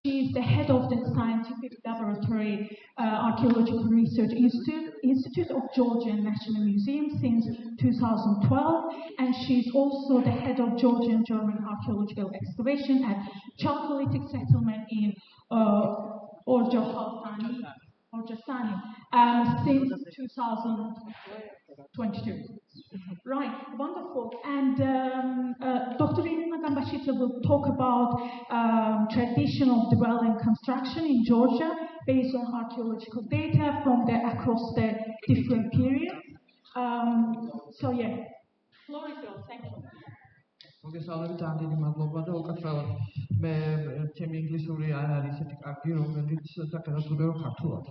She is the head of the Scientific Laboratory Archaeological Research Institute of Georgian National Museum since 2012, and she's also the head of Georgian German archaeological excavation at Chalcolithic settlement in Orjasani since 2022. Right, wonderful. And Dr. Irina Gambashidze will talk about tradition of dwelling construction in Georgia based on archaeological data from across the different periods. So yeah, floor is yours. Thank you. მოგესალმებით, ამდენი მადლობა და უკაცრავად მე ჩემი ინგლისური არ არის ისეთი კარგი, რომელიც საკეთებია ქართულად.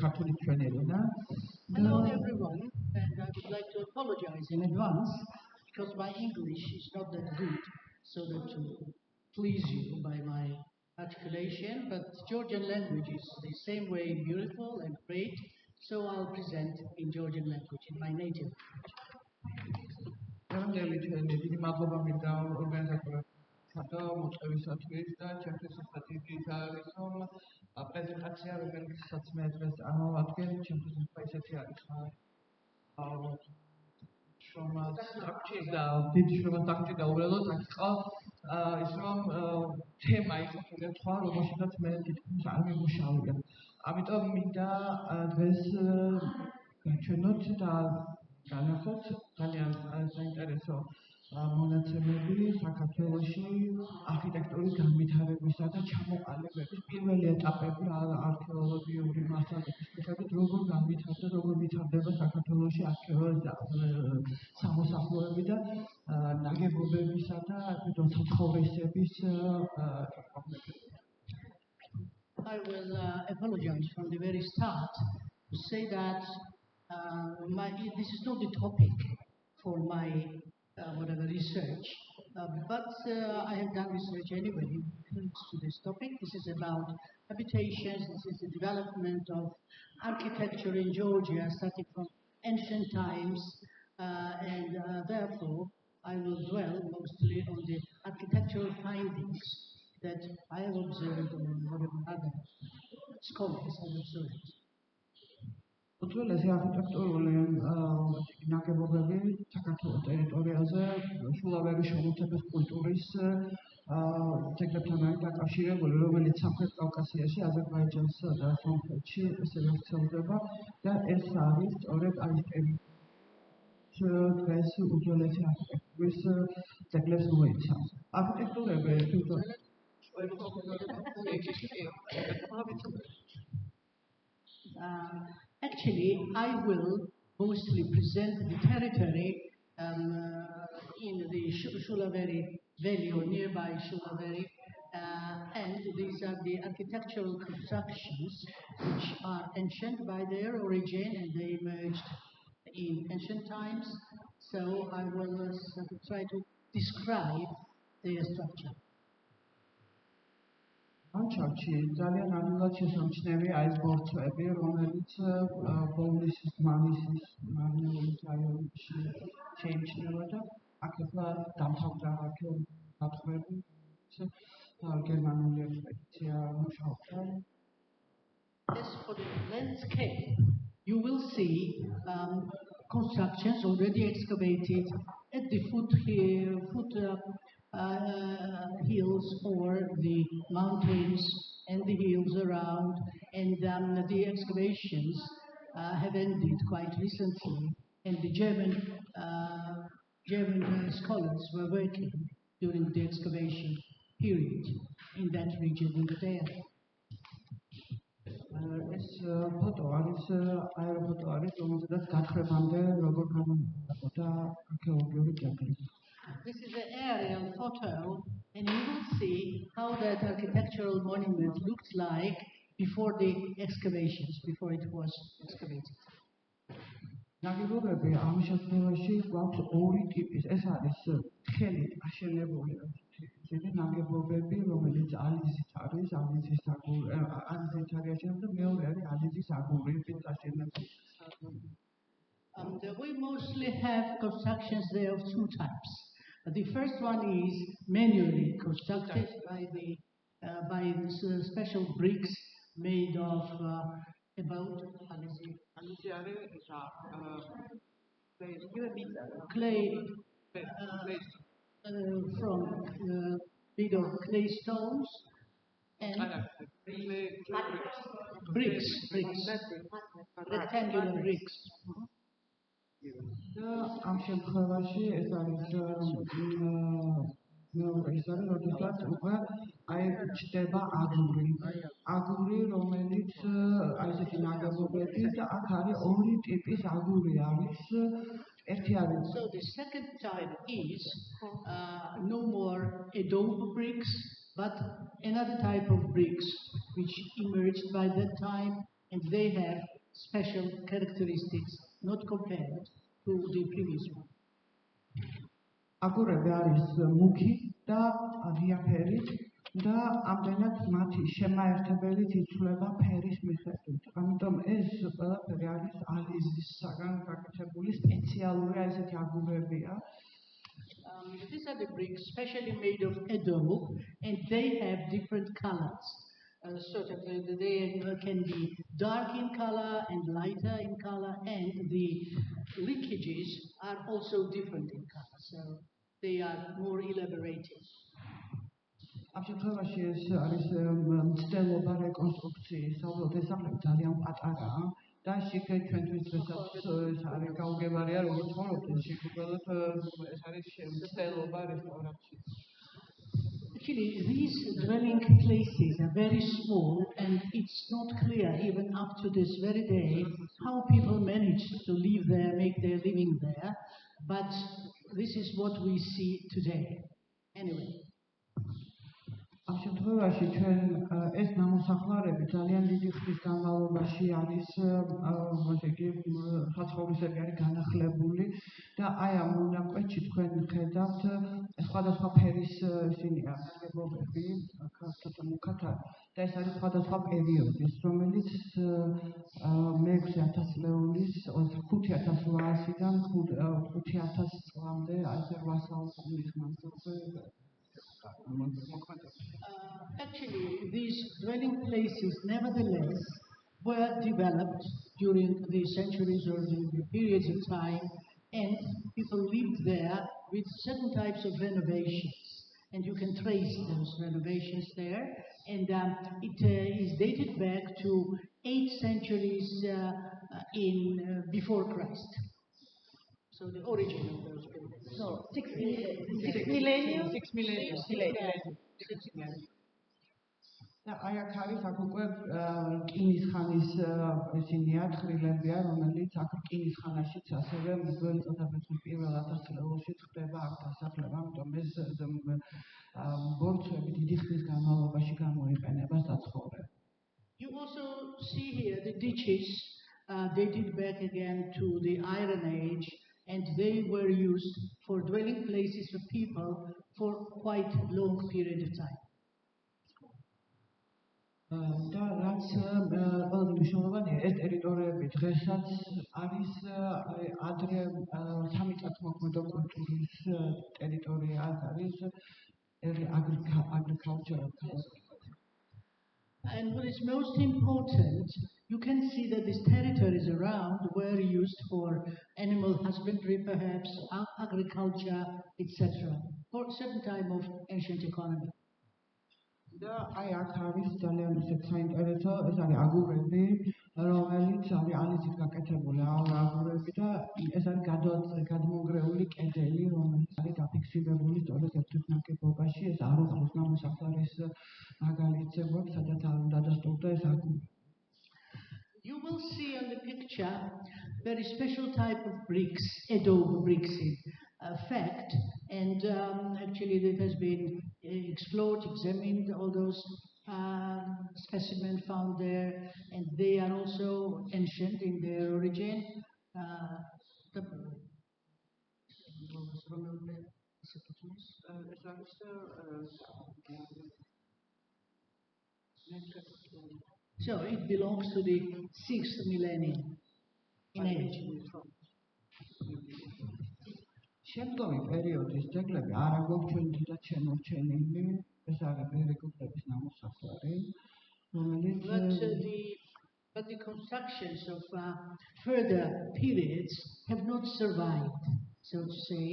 ქართული ჩვენი ენა. Hello everyone, and I would like to apologize in advance because my English is not that good, so that to please you by my articulation, but Georgian language is the same way beautiful and great, so I'll present in Georgian language, in my native language. Ამდენი ჩვენი დიდი მადლობა მინდა ორგანიზატორებსა მოწვევისათვის და ჩემთვის სტატისტიკის არის რომ პრეზენტაცია რომელსაც მე დღეს ამოვადგენ ჩემთვის ისეთი არის შრომა და დიდი შრომა და უბრალოდ აქ იყო ის რომ თემა იყო თქვა რომელშიც მე თვითონ არ მიმუშავებია ამიტომ მინდა დღეს გაჩვენოთ და განახოთ ძალიან საინტერესო მონაცემები საქართველოში არქიტექტურის განვითარებისა და ჩამოყალიბების პირველი ეტაპები არქეოლოგიური მასალების მიხედვით როგორ განვითარდა, როგორ ვითარდება საქართველოში არქეოლოგიური სამოსახლოები და ნაგებობებისა და საცხოვრისების I will apologize from the very start to say that this is not the topic for my whatever research, but I have done research anyway to this topic. This is about habitations, this is the development of architecture in Georgia starting from ancient times, and therefore I will dwell mostly on the architectural findings that I have observed and whatever other scholars have observed. უძველესი არქიტექტურული ნაგებობები საქართველოს ტერიტორიაზე შულავერის შემოწმების კულტურის ძეგლებთან არის დაკავშირებული, რომელიც სამხრეთ კავკასიაში, აზერბაიჯანსა და სომხეთში ასევე ვრცელდება და ეს არის სწორედ აი დღეს უძველესი არქიტექტურის ძეგლებს მოიცავს. არქიტექტურები თვითონ Actually, I will mostly present the territory in the Shulaveri Valley or nearby Shulaveri, and these are the architectural constructions which are ancient by their origin and they emerged in ancient times. So I will try to describe their structure. Anchorchi ძალიან ადვილად შესამჩნევია ეს ბორცვები, რომელიც ბოლნისის მარნეულის რაიონში შეიმჩნევა და აქედან დამთავრდა არქეოლოგიური გათხრები, გერმანული ექსპედიცია მუშაობდა. As for the landscape, you will see constructions already excavated at the hills or the mountains and the hills around, and the excavations have ended quite recently, and the German scholars were working during the excavation period in that region in that area. ეს ფოტო არის აეროფოტო არის, რომელზედაც გათხრებამდე როგორ გამოიყენებოდა არქეოლოგიური ძეგლი. This is an aerial photo, and you will see how that architectural monument looked like before the excavations, before it was excavated. ნაგებობები ამ შემთხვევაში გვაქვს ორი ტიპის. ეს არის ხელით აშენებული ნაგებობები, რომელიც ალიზით არის, ალიზის აგური, ალიზით არის აშენებული და მეორე არის ალიზის აგურით აშენებული. We mostly have constructions there of two types. The first one is manually constructed by the by this, special bricks made of about clay from made of clay stones and bricks, rectangular bricks. ამ შემთხვევაში ეს არის მეორე ის არის, როდესაც უკვე აი ჩდება აგური, რომელიც აი ესეთი ნაგებობები და აქ არის ორი ტიპის აგური არის. ერთი არის So the second type is no more adobe bricks, but another type of bricks which emerged by that time, and they have special characteristics not compared to the previous one. აგურები არის მუქი და ღიაფერით და ამდენად მათი შემაერთებელით იცვლება ფერის მიხედვით. ამიტომ ეს ყველაფერი არის ალიზისაგან გაკეთებული სპეციალური ესეთი აგურებია. These are the bricks specially made of adobe, and they have different colors. They can be dark in color and lighter in color, and the leakages are also different in color, so they are more elaborated. ამ შემთხვევაში ეს არის მცდელობა რეკონსტრუქციის, უბრალოდ ეს სახლი ძალიან პატარაა და შიგე ჩვენთვის დღესაც ეს არის გაუგებარია, როგორც ცხოვრობთ შიგ უბრალოდ ეს არის მცდელობა რესტავრაციის. Actually, these dwelling places are very small, and it's not clear even up to this very day how people manage to live there, make their living there. But this is what we see today. Anyway. ამ შემთხვევაში ჩვენ ეს ნამოსახლარები ძალიან დიდი ხნის განმავლობაში არის საცხოვრისები არის განახლებული და აი ამ მონაკვეთში თქვენ ხედავთ სხვადასხვა ფერის ისინია ნაგებობები ქართულთან მუქათა და ეს არის სხვადასხვა პერიოდის რომელიც 6000 ლეონის 5800-დან 5000 წლამდე აი 8 საუკუნის მანძილზე Actually, these dwelling places, nevertheless, were developed during the centuries or the periods of time, and people lived there with certain types of renovations, and you can trace those renovations there, and it is dated back to 8 centuries before Christ. So the origin of those buildings. So 6 millennium. და აი აქ არის აქ უკვე რკინის ხანის ისინია თხრილებია, რომელიც აქ რკინის ხანაშიც ასევე ძველი წელთაღრიცხვის პირველ 1000 წლებში ხდება აქ დასახლება, ამიტომ ეს ბორცვები დიდი ხნის განმავლობაში გამოიყენება საცხოვრებლად. You also see here the ditches dated back again to the Iron Age, and they were used for dwelling places for people for quite a long period of time. და რაც ყველაზე მნიშვნელოვანია, ეს ტერიტორიები დღესაც არის ადრე სამიწათმოქმედო კულტურის ტერიტორია, არის agricultural. And what is most important, you can see that these territories around were used for animal husbandry, perhaps agriculture, etc., for a certain time of ancient economy. და აი აქ არის ძალიან საინტერესო, ეს არის აგურები, რომელიც არის ალიზით გაკეთებული აგურები და ეს არის გადმონგრეული კედელი, რომელიც არის დაფიქსირებული სწორედ ერთ-ერთ ნაგებობაში, ეს არუხლის ნამოსახლარის მაგალითზე გვაქვს, სადაც დადასტურდა ეს აგური. You will see on the picture very special type of bricks, adobe bricks in fact, and actually it has been explored, examined, all those specimens found there, and they are also ancient in their origin. So it belongs to the 6th millennium in age. შემდგომი პერიოდის ძეგლები არ აქვს ჩვენ დიდად შემორჩენილი, ეს არის ბერეკუტების ნამოსახლარი, რომელიც But the constructions of further periods have not survived, so to say.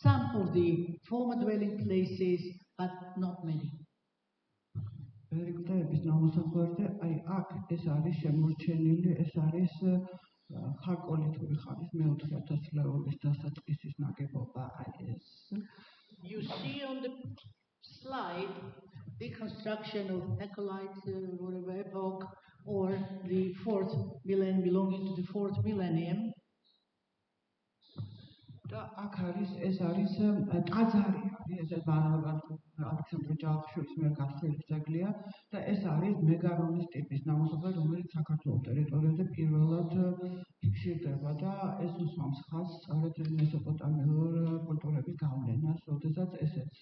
Some of the former dwelling places, but not many. ბერეკუტების ნამოსახლარზე აი აქ ეს არის შემორჩენილი, ეს არის ხარკოლითური ხანის მე-4 ათასწლეულის დასაწყისის ნაგებობა აი ეს. You see on the slide the construction of Echolite, whatever epoch, or the fourth millennium, belonging to the fourth millennium. და აქ არის ეს არის ტაძარი არის ეს ალექსანდრე ჯავახიშვილის მიერ გათხრილი ძეგლია და ეს არის მეგარონის ტიპის ნამოსახლარი, რომელიც საქართველოს ტერიტორიაზე პირველად ფიქსირდება და ეს უსვამს ხაზს სწორედ მესოპოტამიურ კულტურების გავლენას, როდესაც ესეც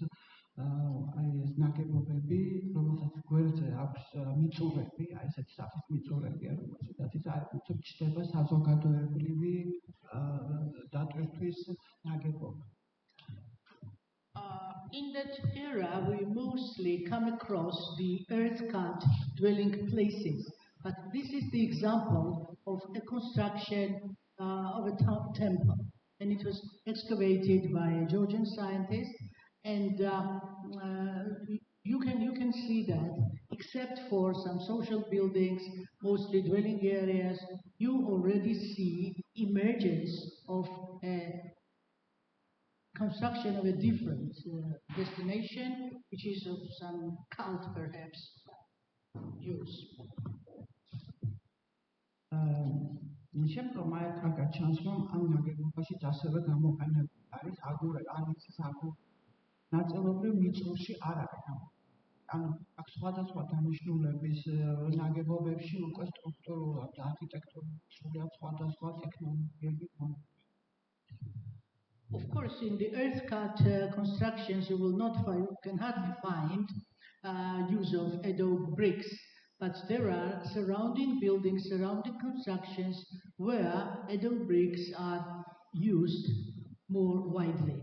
აი ეს ნაგებობები, რომელსაც გვერდზე აქვს მიწურები, აი ესეთი სახის მიწურებია, რომელსაც ჩდება საზოგადოებრივი დატვირთვის ნაგებობა. In that era, we mostly come across the earth-cut dwelling places, but this is the example of a construction of a temple, and it was excavated by a Georgian scientist. And you can see that, except for some social buildings, mostly dwelling areas, you already see emergence of a construction of a different destination, which is of some cult, perhaps, use. შემდგომ აი კარგად ჩანს, რომ ამ ნაგებობაშიც ასევე გამოყენებული არის ალექსის აგური. ნაწილობრივ მიწურში არ არის. ანუ აქ სხვადასხვა დანიშნულების ნაგებობებში უკვე სტრუქტურულად და არქიტექტურულად სრულიად სხვადასხვა ტექნოლოგიები გამოყენებულია. Of course, in the earth-cut constructions, you can hardly find use of adobe bricks, but there are surrounding buildings, surrounding constructions where adobe bricks are used more widely.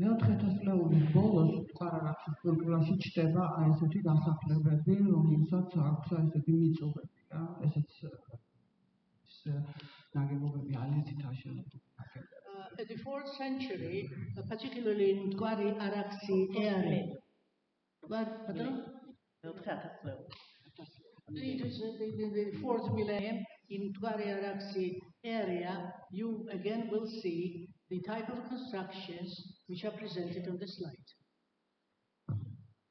მე-4 ათასწლეულის ბოლოს ყარაბაღის კულტურაში ჩდება აი ესეთი დასახლებები, რომელსაც აქვს აი ესეთი მიწურები, რა, ესეც ნაგებობები ალიზით აშენებული. At the 4th century, particularly in Mtwari Araxi area, it was the 4th millennium in Mtwari Araxi area, you again will see the type of constructions which are presented on the slide.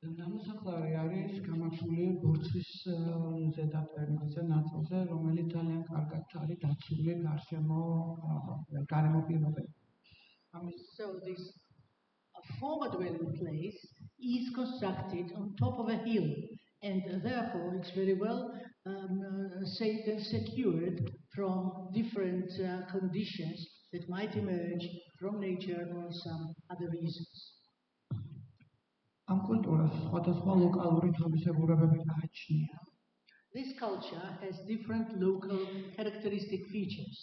ნამოსახლარი არის გამართული ბორცვის ზედაპირზე ნაწილზე, რომელიც ძალიან კარგად არის დაცული გარემო პირობებით. So this former dwelling place is constructed on top of a hill, and therefore it's very well safe and secured from different conditions that might emerge from nature or some other reasons. ამ კულტურას სხვადასხვა ლოკალური თავისებურებები გააჩნია. This culture has different local characteristic features.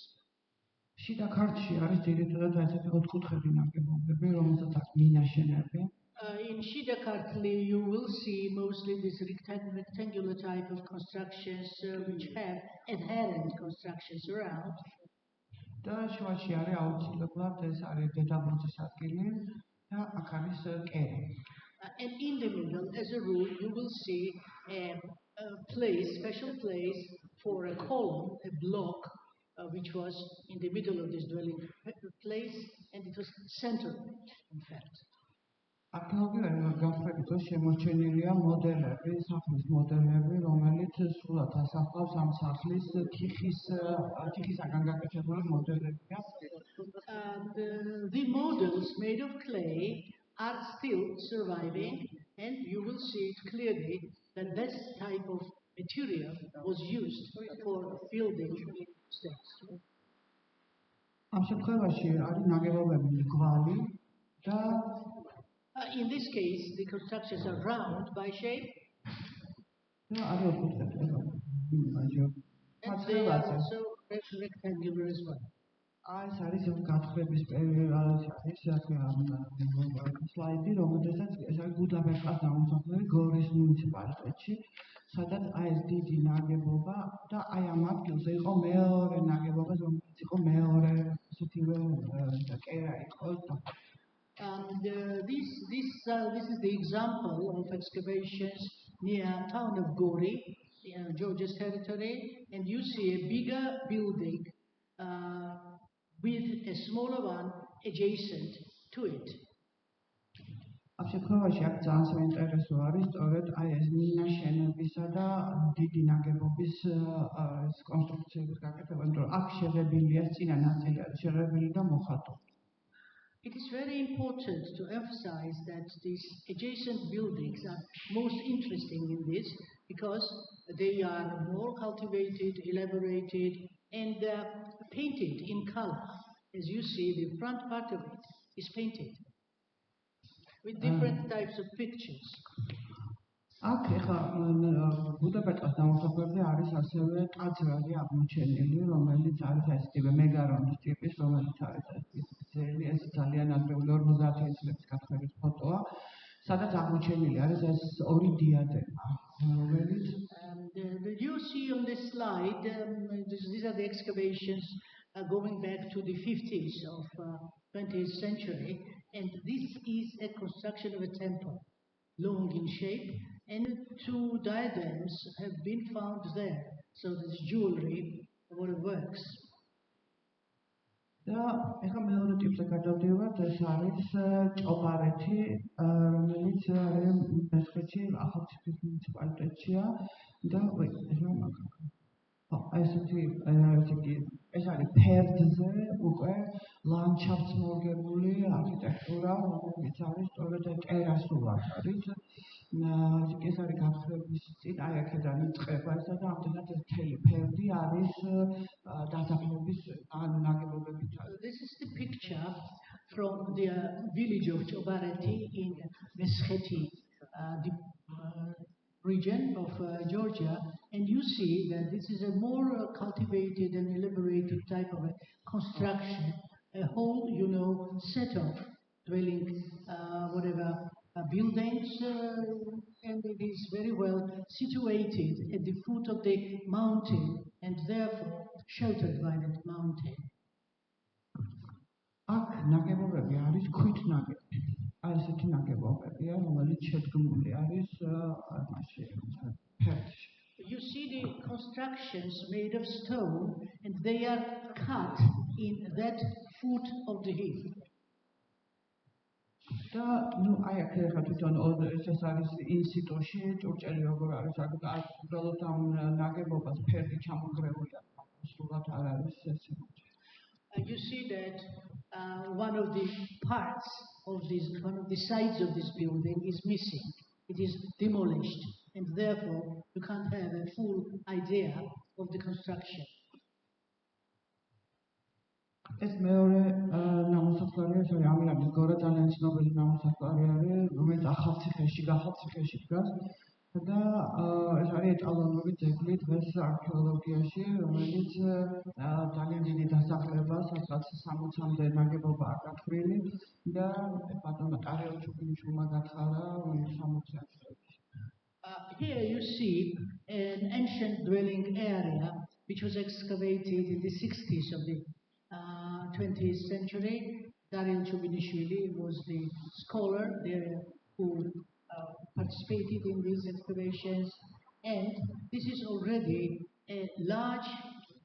შიდა ქართლში არის ძირითადად ესეთი ოთხკუთხედი ნაგებობები, რომელსაც აქვს მინაშენები. In Shida Kartli, you will see mostly this rectangular type of constructions which have adherent constructions around. და შუაში არის აუცილებლად ეს არის დედაბოძის ადგილი და აქ არის კერი. And in the middle, as a rule, you will see a place, special place for a column, a block, which was in the middle of this dwelling place, and it was centered, in fact. არქეოლოგიური გათხრებით შემორჩენილია მოდელები, სახლის მოდელები, რომელიც სრულად ასახავს ამ სახლის თიხისაგან გაკეთებული მოდელებია. The models made of clay are still surviving, and you will see it clearly that this type of material was used for building states. ამ შემთხვევაში არის ნაგებობები მრგვალი და in this case, the constructions are round by shape. და არის ოთხკუთხედი. And they are also rectangular as well. ეს არის გათხრების პერიოდი, არის სლაიდი, რომელზეც ეს არის ბუდაპეშტის გამოსახულები გორის მუნიციპალიტეტში, სადაც ეს დიდი ნაგებობა და ამ ადგილზე იყო მეორე ნაგებობა, რომელიც იყო მეორე ისეთივე კერა იყო და this is the example of excavations near town of Gori, Georgia's territory, and you see a bigger building with a smaller one adjacent to it. ამ შემთხვევაში აქ ძალიან საინტერესო არის სწორედ ეს მინაშენებისა და დიდი ნაგებობის კონსტრუქციების გაკეთება, იმიტომ რომ აქ შეღებილია წინა ნაწილი არის შეღებილი და მოხატული. It is very important to emphasize that these adjacent buildings are most interesting in this because they are more cultivated, elaborated, and painted in color. As you see, the front part of it is painted with different types of pictures. აქ ეხლა ბუდაპეშტის გამოსახულებზე არის ასევე ტაძარი აღმოჩენილი, რომელიც არის ესეთივე მეგარონის ტიპის, რომელიც არის ეს ძალიან ადრეული 50-იანი წლების გათხრების ფოტოა, სადაც აღმოჩენილი არის ეს ორი დიადემა, რომელიც You see on this slide, these are the excavations going back to the 50s of 20th century, and this is a construction of a temple, long in shape, and two diadems have been found there. So this jewelry, what it works. და ეხლა მეორე ტიპზე გადავდივართ, ეს არის ჭობარეთი, რომელიც არის მესხეთში, ახალციხის მუნიციპალიტეტშია და ეს არის ფერდზე უკვე ლანდშაფტს მორგებული არქიტექტურა, რომელიც არის სწორედ ტერასულად არის. ეს არის გათხრების წინ, აი აქედან იწყება ესა და ამდენად ეს მთელი ფერდი არის დასახლების ნაგებობებით. This is the picture from the village of Chobareti in Meskheti region of Georgia, and you see that this is a more cultivated and elaborated type of a construction, a whole, set of dwelling, buildings, and it is very well situated at the foot of the mountain and therefore sheltered by that mountain. აქ ნაგებობები არის ქვით ნაგები. ესეთი ნაგებობებია, რომელიც შედგმული არის მასში, ფერდში. You see the constructions made of stone, and they are cut in that foot of the hill. და აი აქ ახლა თვითონ ეს არის ინსტიტუში, ჭურჭელი როგორ არის, აქ უბრალოდ ამ ნაგებობას ფერდი ჩამონგრეული აქვს, სულად არ არის ესე. You see that one of the parts of one of the sides of this building is missing. It is demolished, and therefore you can't have a full idea of the construction. ეს მეორე ნამოსახლარია, ეს არის ამირანის გორა, ძალიან ცნობილი ნამოსახლარი არის, რომელიც ახალციხეში დგას. და ეს არის ეტალონური ძეგლი დღეს არქეოლოგიაში, რომელიც ძალიან დიდი დასახლება, სადღაც 60-მდე ნაგებობაა გათხრილი და ბატონმა ტარიელ ჩუბინიშვილმა გათხარა 60 წლებში. Here you see an ancient dwelling area which was excavated in the 60s of the 20th century. Dariel Chubinishvili was the scholar there who participated in these excavations, and this is already a large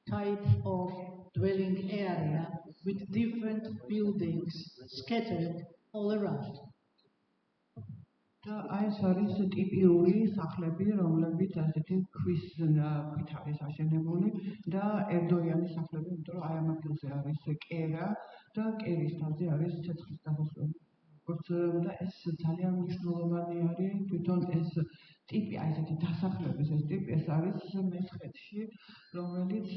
type of dwelling area with different buildings scattered all around. და აი ეს არის ტიპიური სახლები, რომლებიც ასეთი ქვის ქვით არის აშენებული და ერთდორიანი სახლები, იმიტომ რომ აი ამ ადგილზე არის კერა და კერის თავზე არის ცეცხლის დასასრული. და ეს ძალიან მნიშვნელოვანი არის, თვითონ ეს ტიპი, აი ესეთი დასახლების ეს ტიპი, ეს არის მესხეთში, რომელიც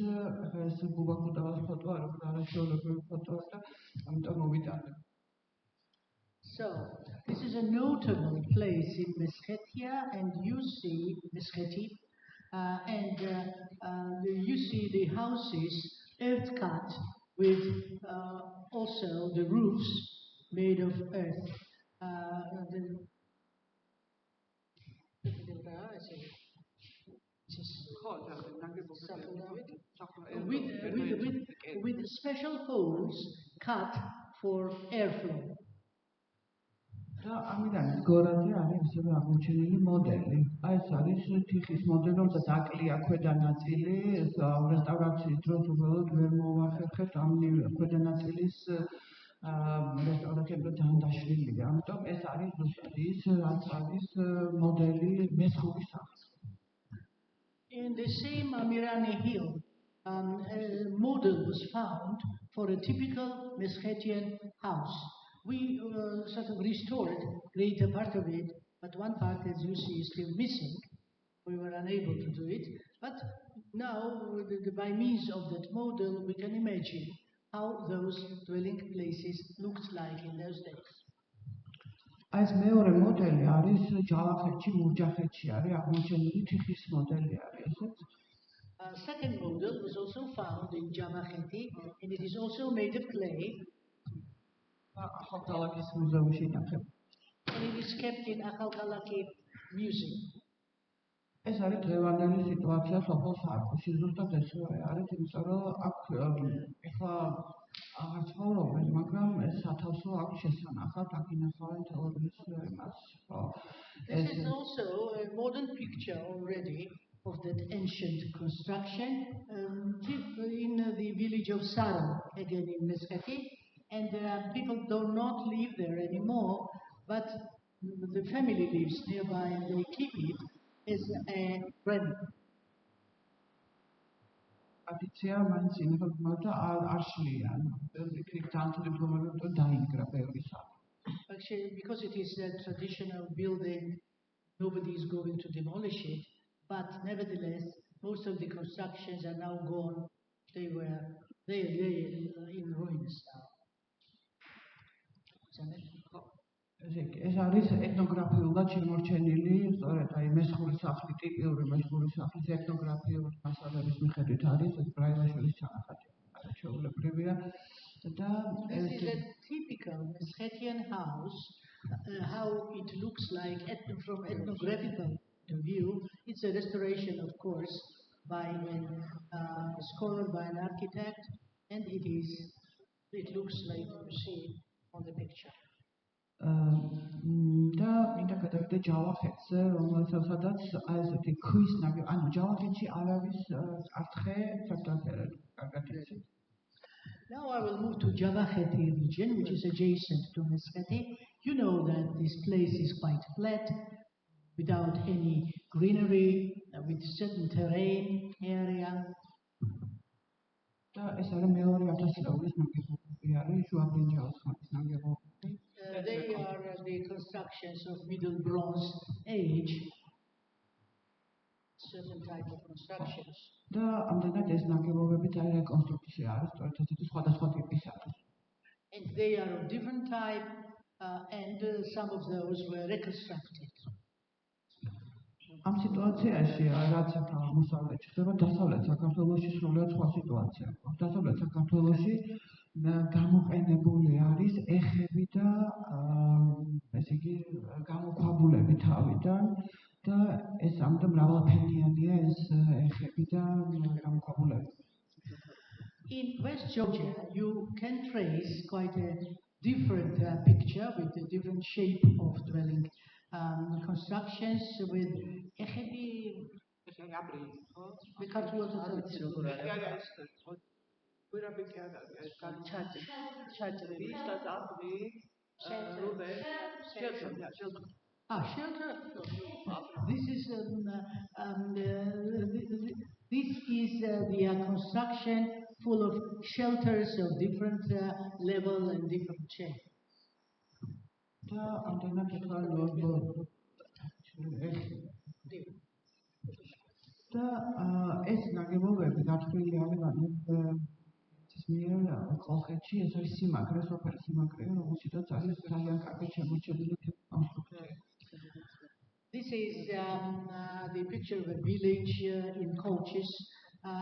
ეს ბუბაქუდავას ფოტო არის, არქეოლოგიური ფოტოა და ამიტომ მოვიტანე. So, this is a notable place in Meskhetiya, and you see Meskheti, and you see the houses earth cut with also the roofs made of earth. With special holes cut for airflow. და ამიდან გორაზე არის ისევ აღმოჩენილი მოდელი. აი ეს არის თიხის მოდელი, რომელსაც აკლია ქვედა ნაწილი, რესტავრაციის დროს უბრალოდ ვერ მოვახერხებთ ამ ქვედა ნაწილის რესტავრაციამ ძალიან დაშლილია. ამიტომ ეს არის ზუსტად ის, რაც არის მოდელი მესხური სახის. In the same Amirani Hill, a model was found for a typical Meskhetian house. We sort of restored greater part of it, but one part, as you see, is still missing. We were unable to do it, but now, by means of that model, we can imagine how those dwelling places looked like in those days. ეს მეორე მოდელი არის ჯავახეთში, მურჯახეთში არის აღმოჩენილი თიხის მოდელი არის ესეც. Second model was also found in Javakheti, and it is also made of clay. ახალქალაქის მუზეუმში ინახება. And it is kept in Akhalkalaki Museum. ეს არის დღევანდელი სიტუაცია სოფელ სარკოში. ზუსტად ესაა არის, იმიტომ რომ აქ ეხლა აღარ ცხოვრობენ, მაგრამ ეს სათავსო აქვს შესანახად, აქ ინახავენ თეორიის იმას. This is also a modern picture already of that ancient construction in the village of Saro, again in Meskheti. And people do not live there anymore, but the family lives nearby and they keep it as a brand. Aticia mains inefabma da არ შლიან. იქ თანთული მდგომარეობა დაინგრა ბევრი სახე. Actually, because it is a traditional building, nobody is going to demolish it, but nevertheless, most of the constructions are now gone. They were in ruins now. ეს არის ეთნოგრაფიულად შემორჩენილი, სწორედ აი მესხური სახლი, ტიპიური მესხური სახლის ეთნოგრაფიული მასალების მიხედვით არის ეს ბრაილაშვილის ჩანახატი. არაჩვეულებრივია და This is a typical Meskhetian house, how it looks like from ethnographical view. It's a restoration, of course, by a scholar, by an architect, and it looks like you see on the picture. და მინდა გადავიდე ჯავახეთზე, რომელსაც აი ესეთი ქვის ნაგები, ანუ ჯავახეთში არ არის ართხე საფრთხე, კარგად იცით. Now I will move to Javakheti region, which is adjacent to Meskheti. You know that this place is quite flat, without any greenery, with certain terrain area. და ეს არის მეორე 1000 წლის ნაგებობები, არის შუაბრინჯაოს ხანის ნაგებობები. They are the constructions of Middle Bronze Age, certain type of constructions. და ამდენად ეს ნაგებობები ძალიან რეკონსტრუქცია არის, სწორედ ესეთი სხვადასხვა ტიპის არის. And they are of different type, and some of those were reconstructed. ამ სიტუაციაში რაც აღმოსავლეთში ხდება, დასავლეთ საქართველოში სრულიად სხვა სიტუაცია. დასავლეთ საქართველოში გამოყენებული არის ეხები და ესე იგი გამოქვაბულები თავიდან და ეს ამიტომ მრავალფენიანია ეს ეხები და გამოქვაბულები. In West Georgia, you can trace quite a different picture with a different shape of dwelling constructions with ეხები shelter. This is the construction full of shelters of different level and different shape. და ამდენად ეხლა და ეს ნაგებობები გათვლილი არის კოლხეთში, ეს არის სიმაგრე, სოფელი სიმაგრე, რომელშიც არის ძალიან კარგი შემორჩენილი კონსტრუქცია. This is the picture of a village in Colchis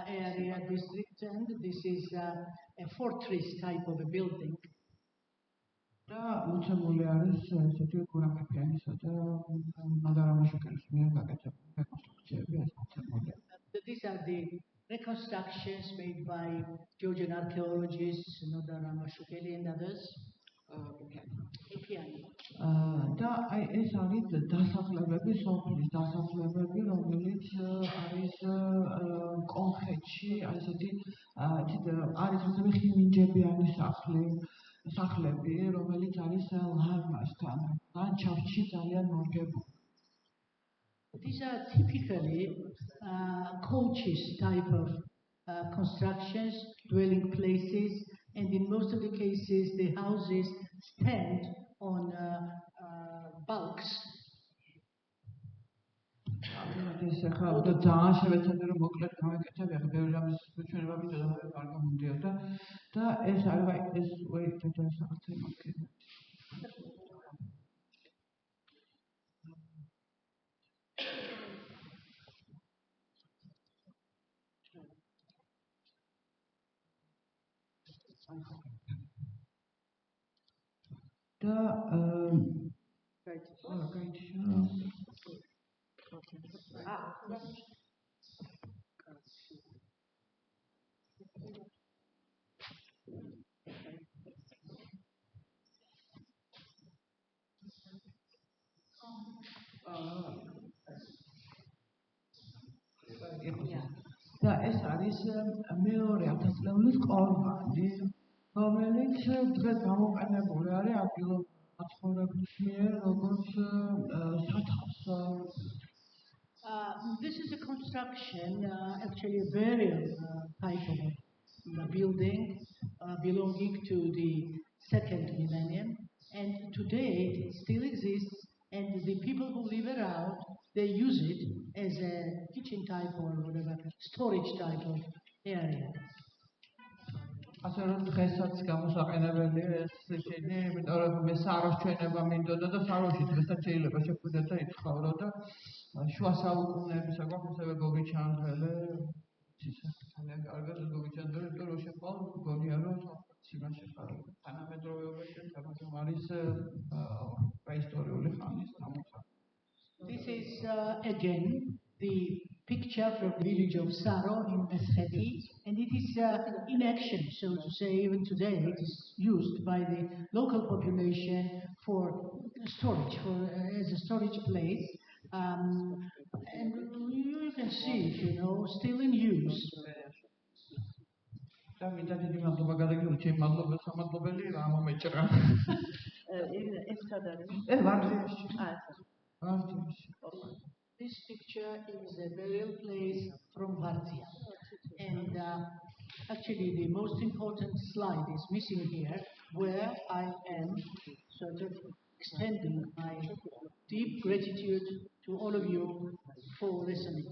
area district, and this is a a fortress type of a building. და მოცემული არის ესეთი გურამეფიანისა და მადარამაშუკელის მიერ გაკეთებული რეკონსტრუქციები ეს მოცემულია. These are the reconstructions made by Georgian archaeologists, Nodaramasukeli and others. და აი ეს არის დასახლებები, სოფლის დასახლებები, რომელიც არის კონკრეტში, აი ესეთი არის ესეთი ხიმინჯებიანი სახლები, რომელიც არის ლარნასთან, ლანდშაფტში ძალიან მორგებული. These are typically coaches type of constructions, dwelling places, and in most of the cases the houses stand on bulks. ეს ახლა ძალიან შევეცადე რომ მოკლედ გავაკეთებ, ახლა ბევრი რამის ჩვენება მიწოდა არ გამომდიოდა და ეს არის ეს და საერთოდ მოკლედ. და და ეს არის მეორე ათასწლეულის ყორღანი, რომელიც დღეს გამოყენებული არის ადგილობრივ მაცხოვრებლის მიერ როგორც სათავსო. This is a construction, actually a burial type of a building belonging to the second millennium, and today it still exists, and the people who live around, they use it as a kitchen type or whatever, storage type of area. ასე რომ დღესაც გამოსაყენებელია ეს შეჭედი, იმიტომ რომ მე საროს ჩვენება მინდოდა და საროში დღესაც შეიძლება შეხვიდეთ და ითხოვრო და შუა საუკუნეების საკვებისავე გოგიჩანდრელე ძალიან კარგად გოგიჩანდრელე, იმიტომ რომ შეყვალ გონია რომ სიმაში ხარ თანამედროვეობაში თამაშობ არის პრეისტორიული ხანის ნამუშევარი. This is again the picture from the village of Saro in Meskheti, and it is in action, so to say. Even today it is used by the local population for storage, as a storage place, and you can see it, still in use. და მინდა დიდი მადლობა გადაგიხადოთ ჩემ სამადლობელი რა მომეჭრა. ეს სად არის? ეს ვარჯიში. This picture is a burial place from Vardia, and actually the most important slide is missing here, where I am sort of extending my deep gratitude to all of you for listening.